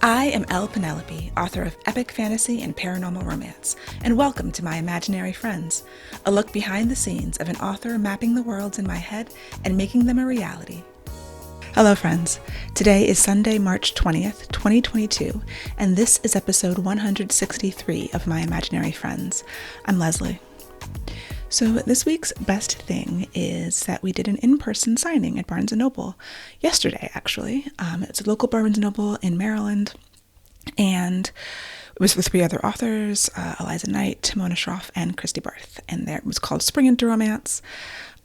I am Penelope, author of epic fantasy and paranormal romance, and welcome to my imaginary friends, a look behind the scenes of an author mapping the worlds in my head and making them a reality. Hello friends, today is Sunday, March 20th, 2022, and this is episode 163 of My Imaginary Friends. I'm Leslie. So this week's best thing is that we did an in-person signing at Barnes & Noble yesterday, actually. It's a local Barnes & Noble in Maryland, and it was with three other authors, Eliza Knight, Mona Schroff, and Christy Barth, and it was called Spring into Romance.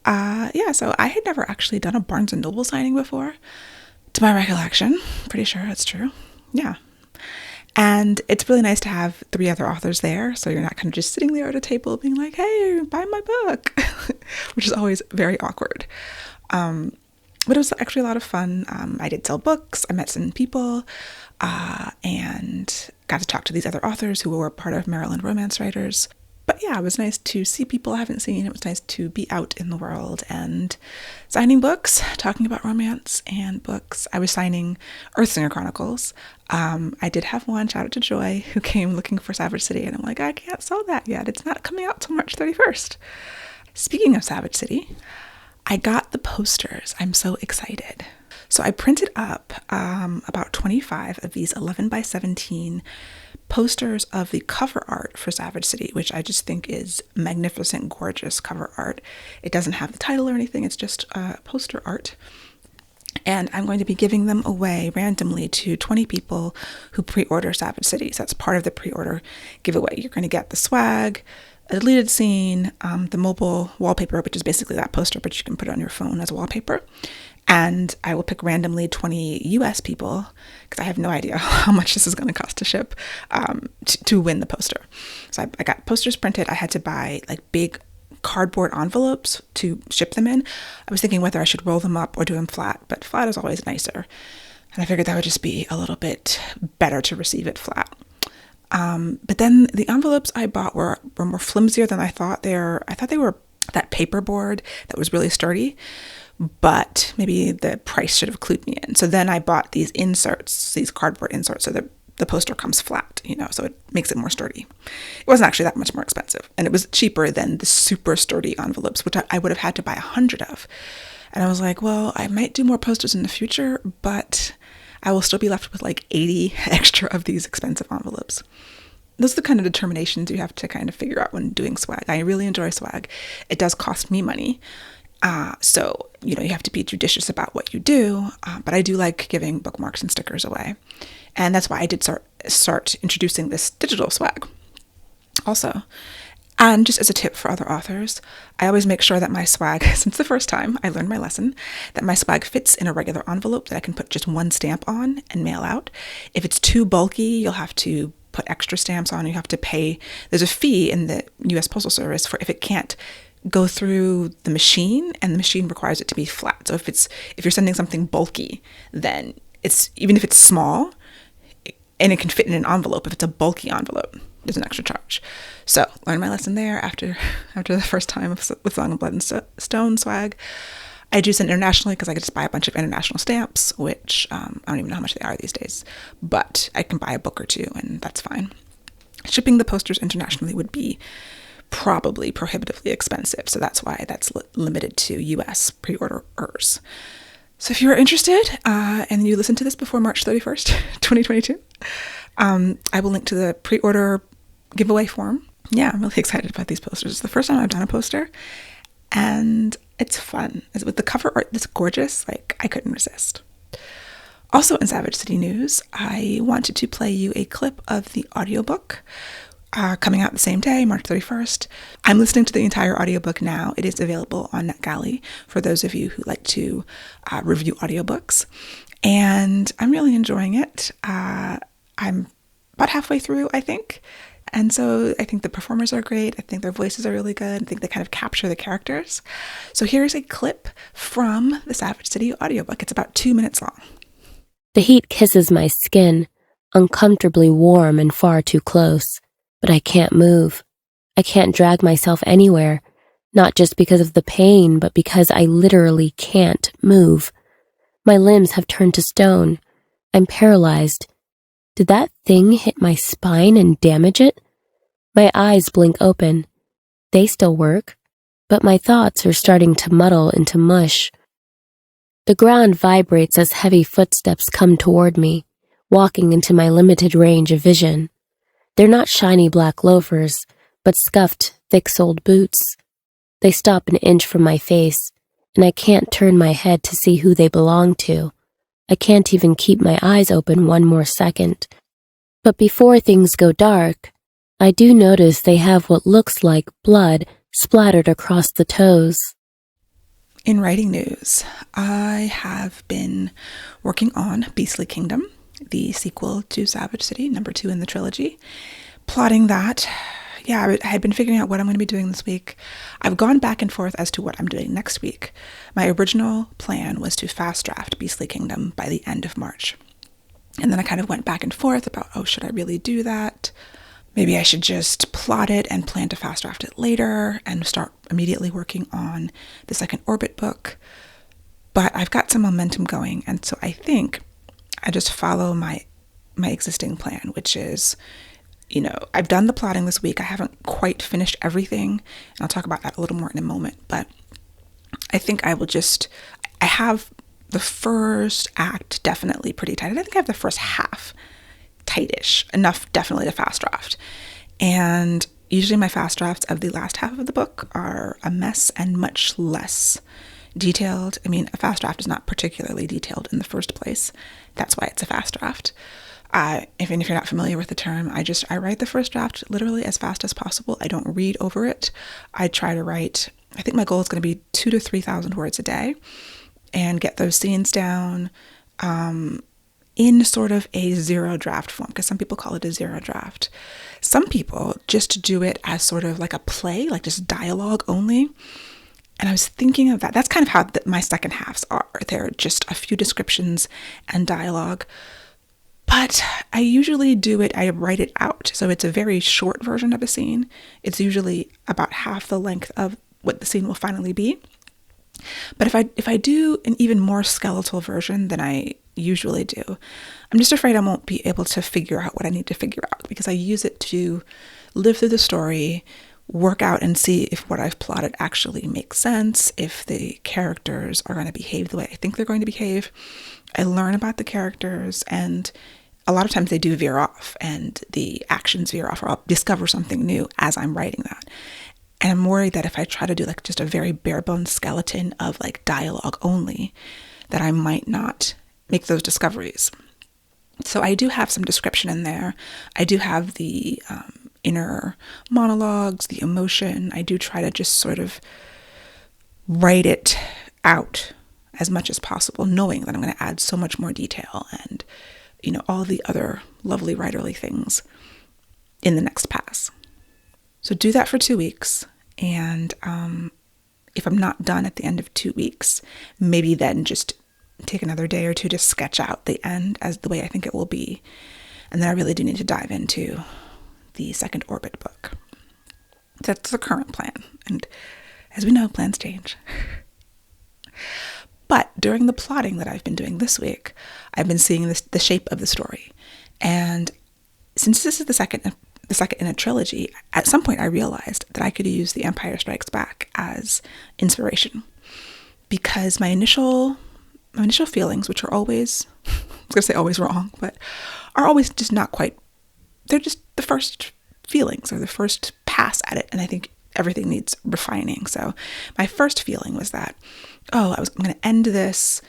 So I had never actually done a Barnes & Noble signing before, to my recollection. Pretty sure that's true. Yeah. And it's really nice to have three other authors there, so you're not kind of just sitting there at a table being like, hey, buy my book, which is always very awkward. But it was actually a lot of fun. I did sell books, I met some people, and got to talk to these other authors who were part of Maryland Romance Writers. But yeah, it was nice to see people I haven't seen. It was nice to be out in the world and signing books, talking about romance and books. I was signing Earthsinger Chronicles. I did have one, shout out to Joy, who came looking for Savage City, and I'm like, I can't sell that yet. It's not coming out till March 31st. Speaking of Savage City, I got the posters. I'm so excited. So I printed up about 25 of these 11 by 17 posters of the cover art for Savage City, which I just think is magnificent, gorgeous cover art. It doesn't have the title or anything. It's just poster art. And I'm going to be giving them away randomly to 20 people who pre-order Savage City. So that's part of the pre-order giveaway. You're going to get the swag, a deleted scene, the mobile wallpaper, which is basically that poster, but you can put it on your phone as a wallpaper. And I will pick randomly 20 US people, because I have no idea how much this is going to cost to ship, to win the poster. So I got posters printed. I had to buy like big cardboard envelopes to ship them in. I was thinking whether I should roll them up or do them flat, but flat is always nicer. And I figured that would just be a little bit better to receive it flat. But then the envelopes I bought were more flimsier than I thought. I thought they were that paperboard that was really sturdy, but maybe the price should have clued me in. So then I bought these inserts, these cardboard inserts, so the poster comes flat, so it makes it more sturdy. It wasn't actually that much more expensive, and it was cheaper than the super sturdy envelopes, which I would have had to buy 100 of. And I was like, well, I might do more posters in the future, but I will still be left with like 80 extra of these expensive envelopes. Those are the kind of determinations you have to kind of figure out when doing swag. I really enjoy swag. It does cost me money. So, you have to be judicious about what you do, but I do like giving bookmarks and stickers away. And that's why I did start introducing this digital swag also. And just as a tip for other authors, I always make sure that my swag, since the first time I learned my lesson, that my swag fits in a regular envelope that I can put just one stamp on and mail out. If it's too bulky, you'll have to put extra stamps on. You have to pay. There's a fee in the U.S. Postal Service for if it can't go through the machine, and the machine requires it to be flat. So if you're sending something bulky, then even if it's small and it can fit in an envelope, if it's a bulky envelope, there's an extra charge. So learned my lesson there after the first time with Song of Blood and Stone swag. I do send internationally because I could just buy a bunch of international stamps, which I don't even know how much they are these days, but I can buy a book or two and that's fine. Shipping the posters internationally would be probably prohibitively expensive, so that's why that's limited to US pre-orderers. So if you are interested and you listen to this before March 31st, 2022, I will link to the pre-order giveaway form. Yeah, I'm really excited about these posters. It's the first time I've done a poster, and it's fun. With the cover art that's gorgeous, I couldn't resist. Also in Savage City news, I wanted to play you a clip of the audiobook coming out the same day, March 31st. I'm listening to the entire audiobook now. It is available on NetGalley for those of you who like to review audiobooks. And I'm really enjoying it. I'm about halfway through, I think. And so I think the performers are great. I think their voices are really good. I think they kind of capture the characters. So here's a clip from the Savage City audiobook. It's about 2 minutes long. The heat kisses my skin, uncomfortably warm and far too close. But I can't move. I can't drag myself anywhere, not just because of the pain, but because I literally can't move. My limbs have turned to stone. I'm paralyzed. Did that thing hit my spine and damage it? My eyes blink open. They still work, but my thoughts are starting to muddle into mush. The ground vibrates as heavy footsteps come toward me, walking into my limited range of vision. They're not shiny black loafers, but scuffed, thick-soled boots. They stop an inch from my face, and I can't turn my head to see who they belong to. I can't even keep my eyes open one more second. But before things go dark, I do notice they have what looks like blood splattered across the toes. In writing news, I have been working on Beastly Kingdom, the sequel to Savage City, number 2 in the trilogy. Plotting that. Yeah, I had been figuring out what I'm going to be doing this week. I've gone back and forth as to what I'm doing next week. My original plan was to fast draft Beastly Kingdom by the end of March. And then I kind of went back and forth about, should I really do that? Maybe I should just plot it and plan to fast draft it later and start immediately working on the second Orbit book. But I've got some momentum going, and so I think I just follow my existing plan, which is, I've done the plotting this week. I haven't quite finished everything, and I'll talk about that a little more in a moment. But I think I have the first act definitely pretty tight. I think I have the first half tightish, enough definitely to fast draft. And usually my fast drafts of the last half of the book are a mess and much less detailed. I mean, a fast draft is not particularly detailed in the first place. That's why it's a fast draft. If you're not familiar with the term, I write the first draft literally as fast as possible. I don't read over it. I try to write, I think my goal is going to be 2,000 to 3,000 words a day and get those scenes down in sort of a zero draft form, because some people call it a zero draft. Some people just do it as sort of like a play, like just dialogue only. And I was thinking of that. That's kind of how my second halves are. They're just a few descriptions and dialogue. But I usually do it, I write it out. So it's a very short version of a scene. It's usually about half the length of what the scene will finally be. But if I do an even more skeletal version than I usually do, I'm just afraid I won't be able to figure out what I need to figure out, because I use it to live through the story, work out and see if what I've plotted actually makes sense, if the characters are going to behave the way I think they're going to behave. I learn about the characters, and a lot of times they do veer off and the actions veer off, or I'll discover something new as I'm writing that. And I'm worried that if I try to do like just a very bare bones skeleton of like dialogue only, that I might not make those discoveries. So I do have some description in there. I do have the inner monologues, the emotion. I do try to just sort of write it out as much as possible, knowing that I'm going to add so much more detail and, all the other lovely writerly things in the next pass. So do that for 2 weeks. And if I'm not done at the end of 2 weeks, maybe then just take another day or two to sketch out the end as the way I think it will be. And then I really do need to dive into the second Orbit book. That's the current plan. And as we know, plans change. But during the plotting that I've been doing this week, I've been seeing the shape of the story. And since this is the second in a trilogy, at some point I realized that I could use The Empire Strikes Back as inspiration, because my initial feelings, which are always, I was going to say always wrong, but are always just not quite, they're just the first feelings or the first pass at it. And I think everything needs refining. So my first feeling was that, I'm going to end this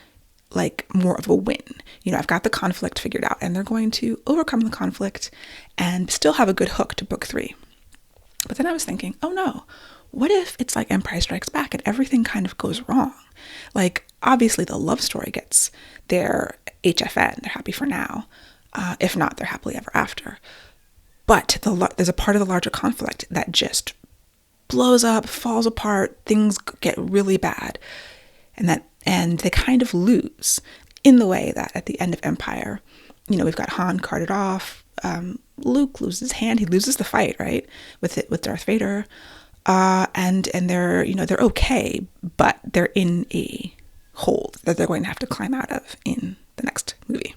like more of a win. I've got the conflict figured out, and they're going to overcome the conflict and still have a good hook to book 3. But then I was thinking, oh no, what if it's like Empire Strikes Back and everything kind of goes wrong? Like, obviously the love story gets their HFN, they're happy for now. If not, they're happily ever after. But there's a part of the larger conflict that just blows up, falls apart, things get really bad. And they kind of lose in the way that at the end of Empire, we've got Han carted off, Luke loses his hand, he loses the fight, right, with Darth Vader, and they're they're okay, but they're in a hole that they're going to have to climb out of in the next movie.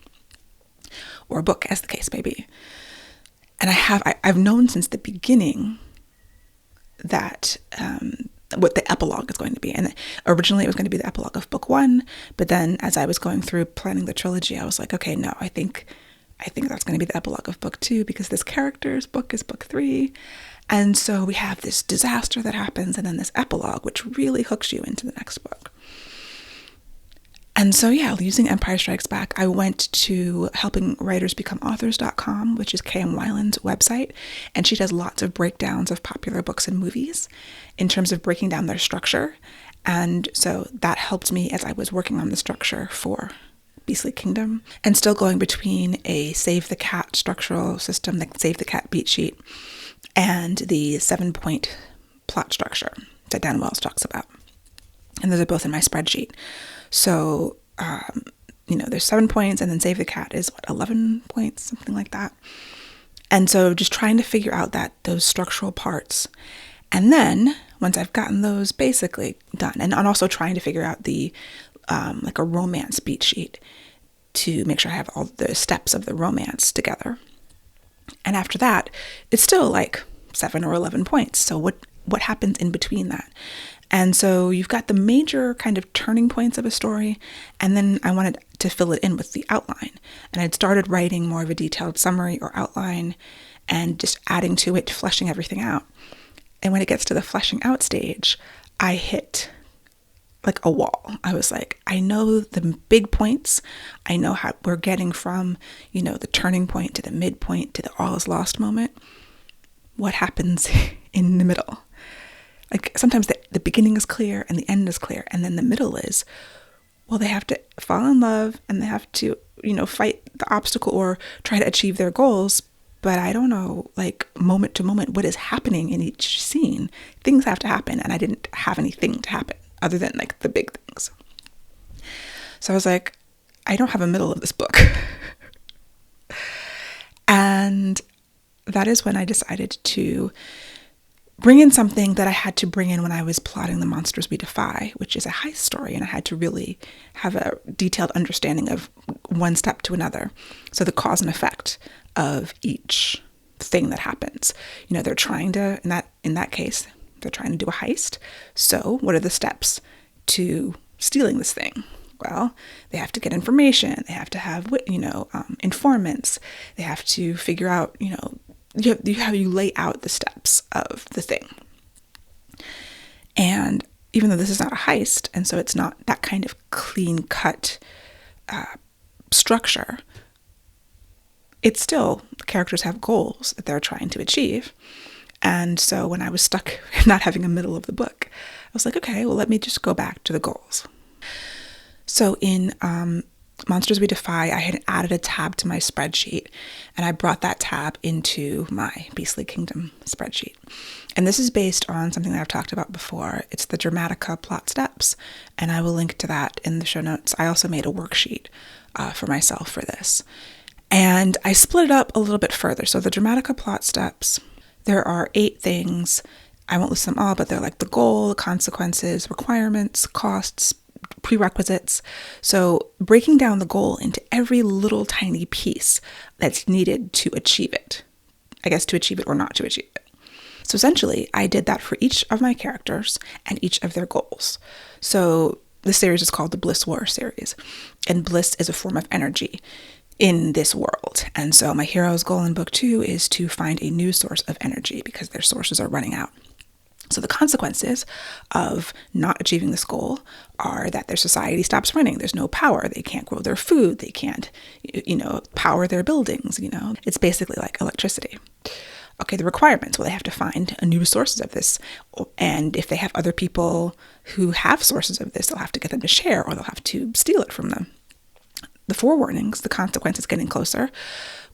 or a book, as the case may be. And I've known since the beginning that what the epilogue is going to be. And originally it was going to be the epilogue of book 1, but then as I was going through planning the trilogy, I was like, okay, no, I think that's going to be the epilogue of book 2, because this character's book is book 3. And so we have this disaster that happens, and then this epilogue, which really hooks you into the next book. And so, yeah, using Empire Strikes Back, I went to helpingwritersbecomeauthors.com, which is KM Weiland's website, and she does lots of breakdowns of popular books and movies in terms of breaking down their structure. And so that helped me as I was working on the structure for Beastly Kingdom, and still going between a Save the Cat structural system, the Save the Cat beat sheet, and the 7-point plot structure that Dan Wells talks about. And those are both in my spreadsheet. So, there's 7 points, and then Save the Cat is 11 points, something like that. And so just trying to figure out those structural parts. And then once I've gotten those basically done, and also trying to figure out the, like a romance beat sheet to make sure I have all the steps of the romance together. And after that, it's still like 7 or 11 points. So what happens in between that? And so you've got the major kind of turning points of a story, and then I wanted to fill it in with the outline. And I'd started writing more of a detailed summary or outline and just adding to it, fleshing everything out. And when it gets to the fleshing out stage, I hit like a wall. I was like, I know the big points. I know how we're getting from, the turning point to the midpoint to the all is lost moment. What happens in the middle? Like sometimes the beginning is clear and the end is clear. And then the middle is, well, they have to fall in love and they have to, fight the obstacle or try to achieve their goals. But I don't know, like moment to moment, what is happening in each scene. Things have to happen. And I didn't have anything to happen other than like the big things. So I was like, I don't have a middle of this book. And that is when I decided to bring in something that I had to bring in when I was plotting The Monsters We Defy, which is a heist story, and I had to really have a detailed understanding of one step to another. So the cause and effect of each thing that happens. They're trying to, in that case, they're trying to do a heist. So what are the steps to stealing this thing? Well, they have to get information. They have to have, informants. They have to figure out, how you lay out the steps of the thing. And even though this is not a heist, and so it's not that kind of clean-cut structure, it's still, the characters have goals that they're trying to achieve. And so when I was stuck not having a middle of the book, I was like, okay, well, let me just go back to the goals. So in Monsters We Defy, I had added a tab to my spreadsheet, and I brought that tab into my Beastly Kingdom spreadsheet. And this is based on something that I've talked about before. It's the Dramatica plot steps, and I will link to that in the show notes. I also made a worksheet for myself for this. And I split it up a little bit further. So the Dramatica plot steps, there are 8 things. I won't list them all, but they're like the goal, the consequences, requirements, costs, prerequisites. So breaking down the goal into every little tiny piece that's needed to achieve it. I guess to achieve it or not to achieve it. So essentially, I did that for each of my characters and each of their goals. So this series is called the Bliss War series. And bliss is a form of energy in this world. And so my hero's goal in book 2 is to find a new source of energy because their sources are running out. So the consequences of not achieving this goal are that their society stops running. There's no power. They can't grow their food. They can't, power their buildings, It's basically like electricity. Okay, the requirements. Well, they have to find new sources of this. And if they have other people who have sources of this, they'll have to get them to share or they'll have to steal it from them. The forewarnings, the consequences getting closer.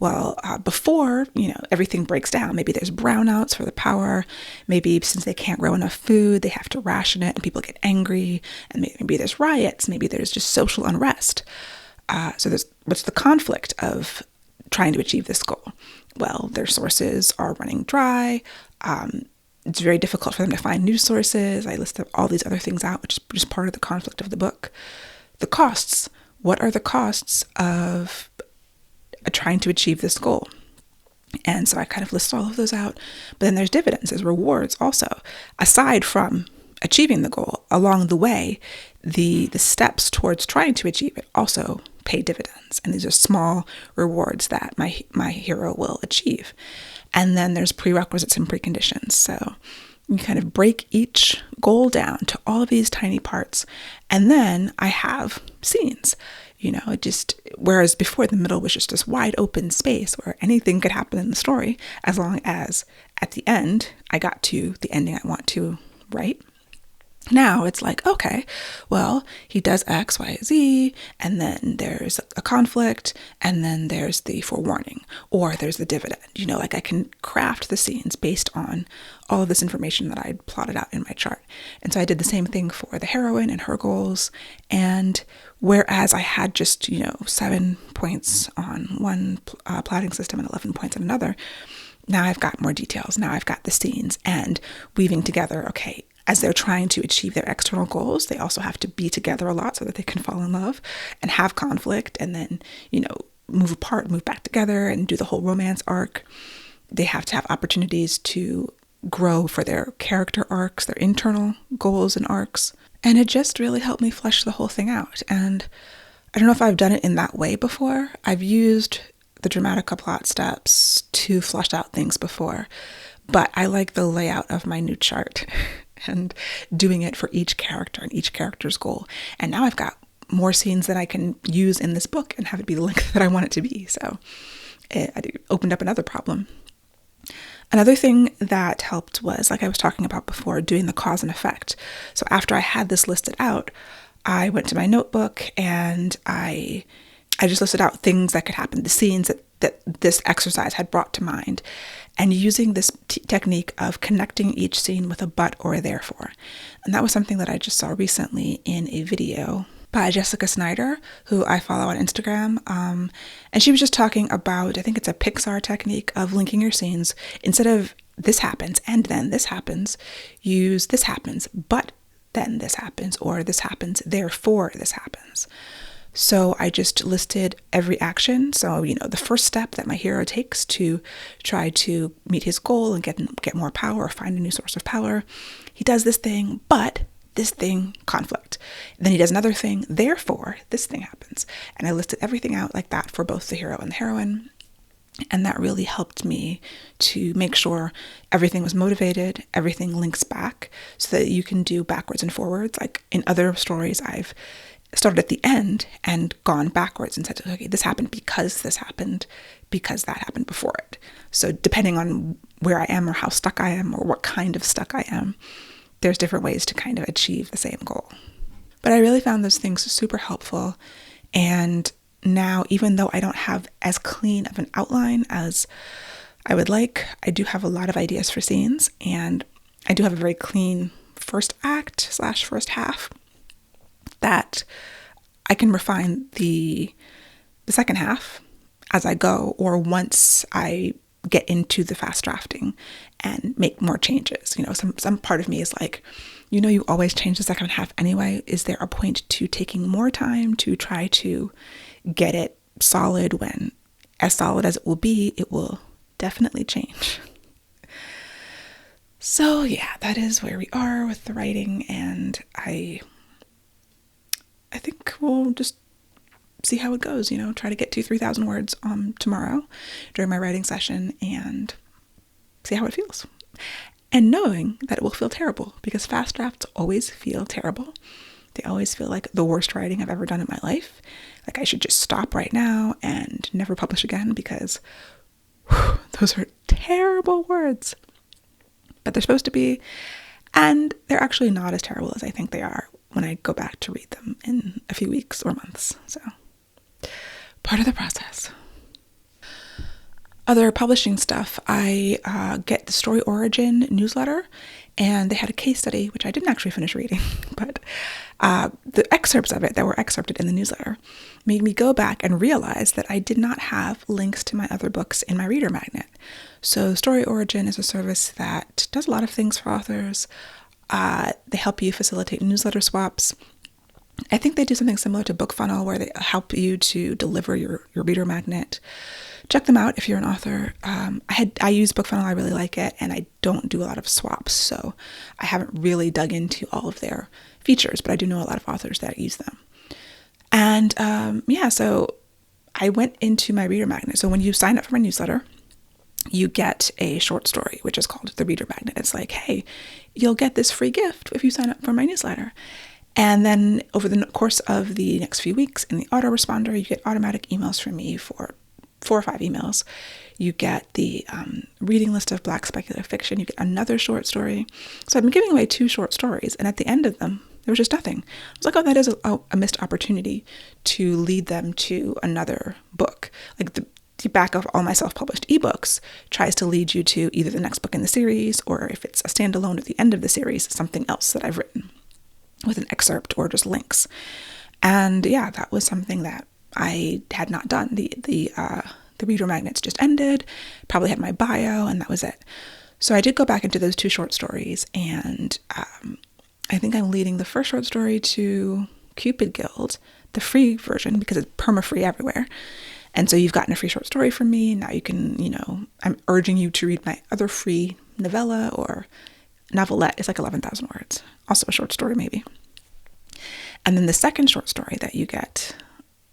Well, before, everything breaks down. Maybe there's brownouts for the power. Maybe since they can't grow enough food, they have to ration it and people get angry. And maybe there's riots. Maybe there's just social unrest. So what's the conflict of trying to achieve this goal? Well, their sources are running dry. It's very difficult for them to find new sources. I listed all these other things out, which is just part of the conflict of the book. The costs. What are the costs of trying to achieve this goal. And so I kind of list all of those out. But then there's dividends, there's rewards also. Aside from achieving the goal, along the way, the steps towards trying to achieve it also pay dividends. And these are small rewards that my hero will achieve. And then there's prerequisites and preconditions. So you kind of break each goal down to all of these tiny parts. And then I have scenes. Whereas before the middle was just this wide open space where anything could happen in the story, as long as at the end I got to the ending I want to write. Now it's like, okay, well, he does X, Y, Z, and then there's a conflict, and then there's the forewarning, or there's the dividend. Like I can craft the scenes based on all of this information that I'd plotted out in my chart. And so I did the same thing for the heroine and her goals. And whereas I had just, 7 points on one plotting system and 11 points on another, now I've got more details. Now I've got the scenes and weaving together, okay, as they're trying to achieve their external goals, they also have to be together a lot so that they can fall in love and have conflict and then, move apart, move back together and do the whole romance arc. They have to have opportunities to grow for their character arcs, their internal goals and arcs. And it just really helped me flesh the whole thing out. And I don't know if I've done it in that way before. I've used the Dramatica plot steps to flesh out things before, but I like the layout of my new chart and doing it for each character and each character's goal. And now I've got more scenes that I can use in this book and have it be the length that I want it to be. So it opened up another problem. Another thing that helped was, like I was talking about before, doing the cause and effect. So after I had this listed out, I went to my notebook and I just listed out things that could happen, the scenes that this exercise had brought to mind, and using this technique of connecting each scene with a but or a therefore. And that was something that I just saw recently in a video by Jessica Snyder, who I follow on Instagram. And she was just talking about, I think it's a Pixar technique of linking your scenes. Instead of this happens and then this happens, use this happens, but then this happens, or this happens, therefore this happens. So I just listed every action. So, the first step that my hero takes to try to meet his goal and get more power or find a new source of power. He does this thing, but this thing, conflict. Then he does another thing, therefore this thing happens. And I listed everything out like that for both the hero and the heroine. And that really helped me to make sure everything was motivated, everything links back so that you can do backwards and forwards. Like in other stories, I've started at the end and gone backwards and said, okay, this happened because this happened, because that happened before it. So depending on where I am or how stuck I am or what kind of stuck I am, there's different ways to kind of achieve the same goal. But I really found those things super helpful. And now, even though I don't have as clean of an outline as I would like, I do have a lot of ideas for scenes, and I do have a very clean first act / first half that I can refine the second half as I go, or once I get into the fast drafting and make more changes. Some part of me is like, you always change the second half anyway. Is there a point to taking more time to try to get it solid when, as solid as it will definitely change. So yeah, that is where we are with the writing, and I think we'll just see how it goes, try to get to 3,000 words tomorrow during my writing session and see how it feels. And knowing that it will feel terrible, because fast drafts always feel terrible. They always feel like the worst writing I've ever done in my life. Like I should just stop right now and never publish again, because those are terrible words. But they're supposed to be, and they're actually not as terrible as I think they are when I go back to read them in a few weeks or months. So, part of the process. Other publishing stuff, I get the Story Origin newsletter, and they had a case study, which I didn't actually finish reading, but the excerpts of it that were excerpted in the newsletter made me go back and realize that I did not have links to my other books in my reader magnet. So Story Origin is a service that does a lot of things for authors. They help you facilitate newsletter swaps. I think they do something similar to BookFunnel where they help you to deliver your reader magnet. Check them out if you're an author. I use BookFunnel. I really like it, and I don't do a lot of swaps, so I haven't really dug into all of their features, but I do know a lot of authors that use them. And so I went into my reader magnet. So when you sign up for my newsletter, you get a short story, which is called the reader magnet. It's like, hey, you'll get this free gift if you sign up for my newsletter. And then over the course of the next few weeks in the autoresponder, you get automatic emails from me for 4 or 5 emails. You get the reading list of Black speculative fiction. You get another short story. So I've been giving away 2 short stories, and at the end of them, there was just nothing. I was like, oh, that is a missed opportunity to lead them to another book. Like the back of all my self-published ebooks tries to lead you to either the next book in the series, or if it's a standalone at the end of the series, something else that I've written with an excerpt or just links. And yeah, that was something that I had not done. The reader magnets just ended, probably had my bio, and that was it. So I did go back into those 2 short stories, and I think I'm leading the first short story to Cupid Guild, the free version, because it's perma-free everywhere. And so you've gotten a free short story from me. Now you can, I'm urging you to read my other free novella or novelette. It's like 11,000 words. Also a short story, maybe. And then the second short story that you get,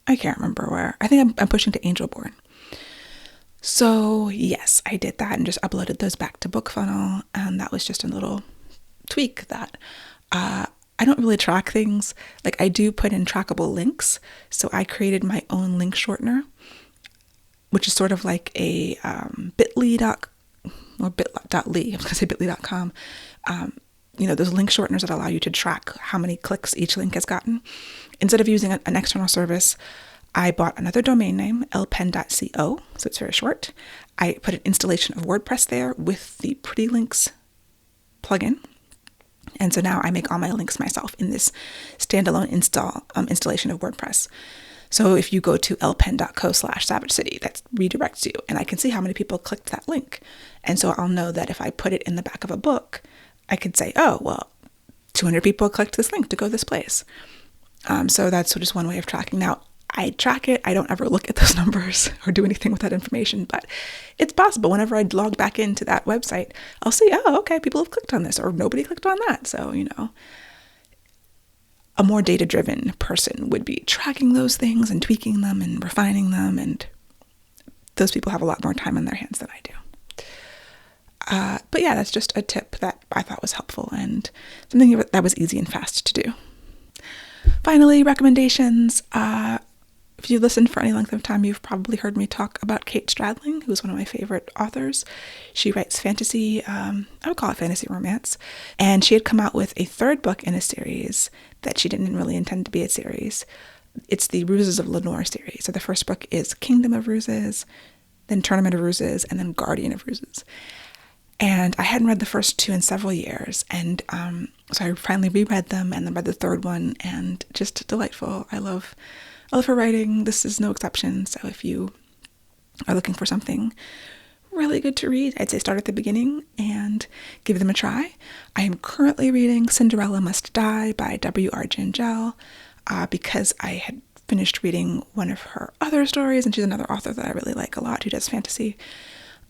I can't remember where. I think I'm pushing to Angelborn. So yes, I did that and just uploaded those back to BookFunnel. And that was just a little tweak that I don't really track things. Like I do put in trackable links. So I created my own link shortener, which is sort of like a bit.ly or bit.ly, I was going to say bit.ly.com. Those link shorteners that allow you to track how many clicks each link has gotten. Instead of using an external service, I bought another domain name, lpen.co, so it's very short. I put an installation of WordPress there with the Pretty Links plugin. And so now I make all my links myself in this standalone installation of WordPress. So if you go to lpen.co/Savage City, that redirects you, and I can see how many people clicked that link. And so I'll know that if I put it in the back of a book, I could say, oh, well, 200 people clicked this link to go this place. So that's just one way of tracking. Now, I track it. I don't ever look at those numbers or do anything with that information, but it's possible whenever I log back into that website, I'll see, oh, okay, people have clicked on this or nobody clicked on that. So, a more data-driven person would be tracking those things and tweaking them and refining them, and those people have a lot more time on their hands than I do. But yeah, that's just a tip that I thought was helpful and something that was easy and fast to do. Finally, recommendations. If you've listened for any length of time, you've probably heard me talk about Kate Stradling, who's one of my favorite authors. She writes fantasy, I would call it fantasy romance. And she had come out with a 3rd book in a series that she didn't really intend to be a series. It's the Ruses of Lenore series. So the first book is Kingdom of Ruses, then Tournament of Ruses, and then Guardian of Ruses. And I hadn't read the first 2 in several years. And so I finally reread them and then read the 3rd one, and just delightful. I love her writing. This is no exception. So if you are looking for something really good to read, I'd say start at the beginning and give them a try. I am currently reading Cinderella Must Die by W.R. Jangel because I had finished reading one of her other stories, and she's another author that I really like a lot who does fantasy.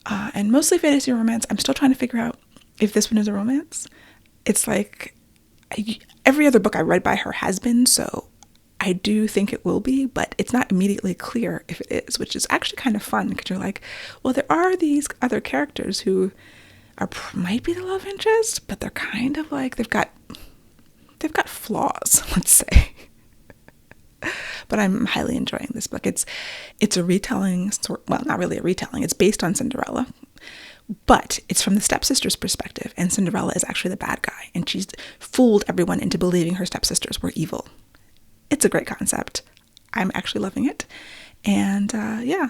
And mostly fantasy romance. I'm still trying to figure out if this one is a romance. It's like every other book I read by her has been, so I do think it will be, but it's not immediately clear if it is, which is actually kind of fun because you're like, well, there are these other characters who might be the love interest, but they're kind of like they've got flaws, let's say. But I'm highly enjoying this book. It's a retelling, well, not really a retelling. It's based on Cinderella, but it's from the stepsister's perspective, and Cinderella is actually the bad guy, and she's fooled everyone into believing her stepsisters were evil. It's a great concept. I'm actually loving it. And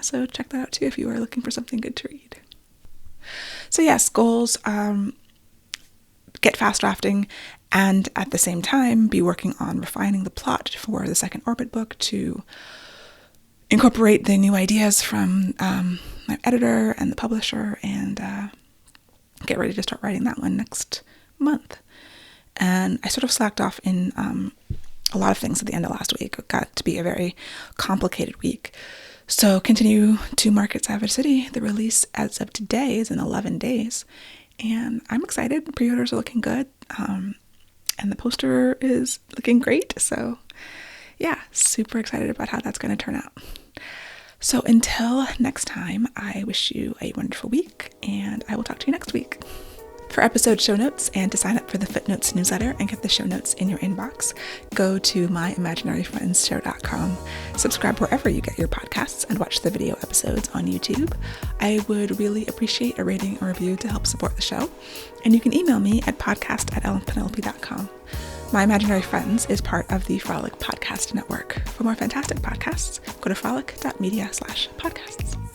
so check that out too if you are looking for something good to read. So yes, goals, get fast drafting, and at the same time be working on refining the plot for the second Orbit book to incorporate the new ideas from my editor and the publisher, and get ready to start writing that one next month. And I sort of slacked off in a lot of things at the end of last week. It got to be a very complicated week. So continue to market Savage City. The release as of today is in 11 days. And I'm excited. Pre-orders are looking good. And the poster is looking great. So yeah, super excited about how that's going to turn out. So until next time, I wish you a wonderful week, and I will talk to you next week. For episode show notes and to sign up for the Footnotes newsletter and get the show notes in your inbox, go to myimaginaryfriendsshow.com. Subscribe wherever you get your podcasts and watch the video episodes on YouTube. I would really appreciate a rating or review to help support the show. And you can email me at podcast@ellenpenelope.com. My Imaginary Friends is part of the Frolic Podcast Network. For more fantastic podcasts, go to frolic.media/podcasts.